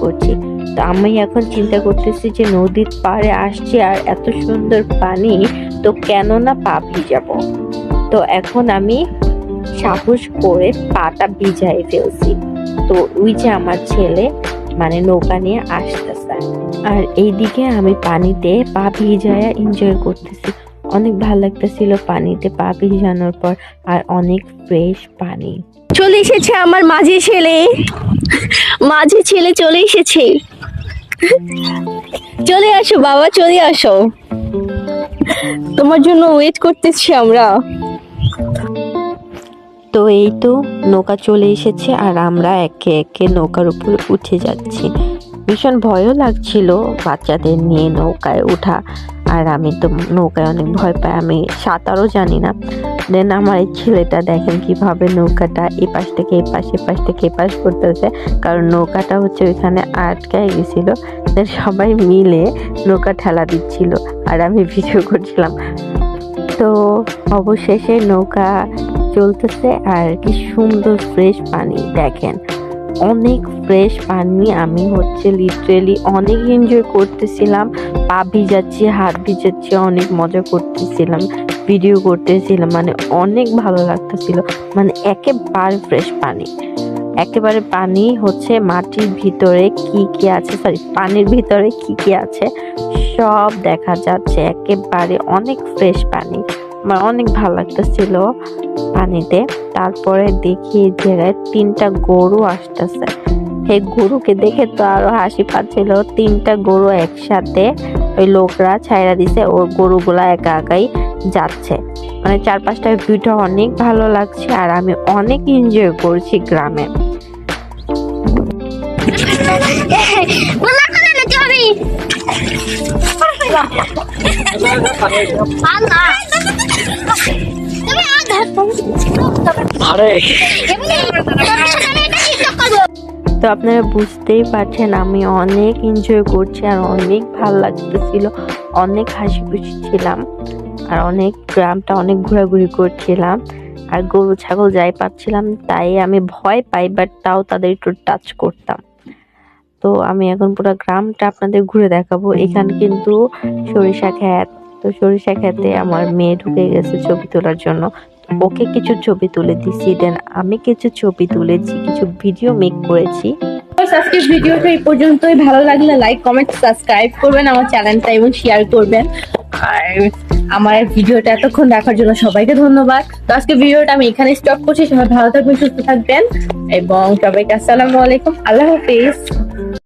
করছি। তো আমি এখন চিন্তা করতেছি যে নদীর পাড়ে আসছি আর এত সুন্দর পানি, তো কেন না পা ভিজাবো। তো এখন আমি সাহস করে পাটা ভিজাই ফেলছি। তো ওই যে আমার ছেলে মানে নৌকা নিয়ে আসতেছে, আর এইদিকে আমি পানিতে পা ভিজায়া এনজয় করতেছি। অনেক ভালো লাগতেছিল পানিতে পা ভিজানোর পর, আর অনেক ফ্রেশ পানি। চলে এসেছে আমার মাঝি ছেলে চলে এসেছে। চলে আসো বাবা, চলে আসো, তোমার জন্য ওয়েট করতেছি আমরা। তো এই তো নৌকা চলে এসেছে আর আমরা একে একে নৌকার উপর উঠে যাচ্ছি। ভীষণ ভয়ও লাগছিল বাচ্চাদের নিয়ে নৌকায় ওঠা, আর আমি তো নৌকায় অনেক ভয় পাই, আমি সাঁতারও জানি না। দেন আমার এই ছেলেটা দেখেন কিভাবে নৌকাটা এপাশ থেকে এপাশ, এপাশ থেকে এপাশ করতেছে, কারণ নৌকাটা হচ্ছে ওইখানে আটকায় গেছিল। দেন সবাই মিলে নৌকা ঠেলা দিচ্ছিল আর আমি ভিডিও করছিলাম। তো অবশেষে নৌকা চলতেছে, আর কি সুন্দর ফ্রেশ পানি দেখেন, অনেক ফ্রেশ পানি। আমি হচ্ছে লিটারেলি অনেক এনজয় করতেছিলাম, পা ভিজাচ্ছি, হাত ভিজাচ্ছি, অনেক মজা করতেছিলাম, ভিডিও করতেছিলাম, মানে অনেক ভালো লাগতেছিল। মানে একেবারে ফ্রেশ পানি, একেবারে পানি হচ্ছে মাটির ভিতরে কি কি আছে, সরি পানির ভিতরে কি কি আছে সব দেখা যাচ্ছে, একেবারে অনেক ফ্রেশ পানি। আমার অনেক ভালো লাগতেছিল পানিতে। তারপরে দেখি এই জায়গায় 3টা গরু আসতেছে। এই গরুকে দেখে তো আরো হাসি পাচ্ছিল, 3টা গরু একসাথে ওই লোকরা ছাইরা দিছে, ওর গরুগুলা একা একাই যাচ্ছে। মানে চারপাশটার ভিউটা অনেক ভালো লাগছে, আর আমি অনেক এনজয় করছি গ্রামে। তো আপনারা বুঝতেই পারছেন আমি অনেক এনজয় করছি আর অনেক ভালো লাগতেছিল, অনেক হাসি খুশি ছিলাম, আর অনেক গ্রামটা অনেক ঘোরাঘুরি করছিলাম। আর গরু ছাগল যাই পাচ্ছিলাম তাই আমি ভয় পাই, বাট তাও তাদের একটু টাচ করতাম। তো আমি এখন পুরো গ্রামটা আপনাদের ঘুরে দেখাবো। এখানে কিন্তু সরিষা ক্ষেত, তো সরিষা ক্ষেতে আমার মেয়ে ঢুকে গেছে ছবি তোলার জন্য। ওকে কিছু ছবি তুলে দিছি, দেন আমি কিছু ছবি তুলেছি, কিছু ভিডিও মেক করেছি। আজকের ভিডিওটা এই পর্যন্তই। ভালো লাগলে লাইক, কমেন্ট, সাবস্ক্রাইব করবেন আমার চ্যানেলটা এবং শেয়ার করবেন। আর আমার ভিডিওটা এতক্ষণ দেখার জন্য সবাইকে ধন্যবাদ। তো আজকে ভিডিওটা আমি এখানে স্টপ করছি। সবাই ভালো থাকবেন, সুস্থ থাকবেন, এবং সবাইকে আসসালামু আলাইকুম, আল্লাহ হাফেজ।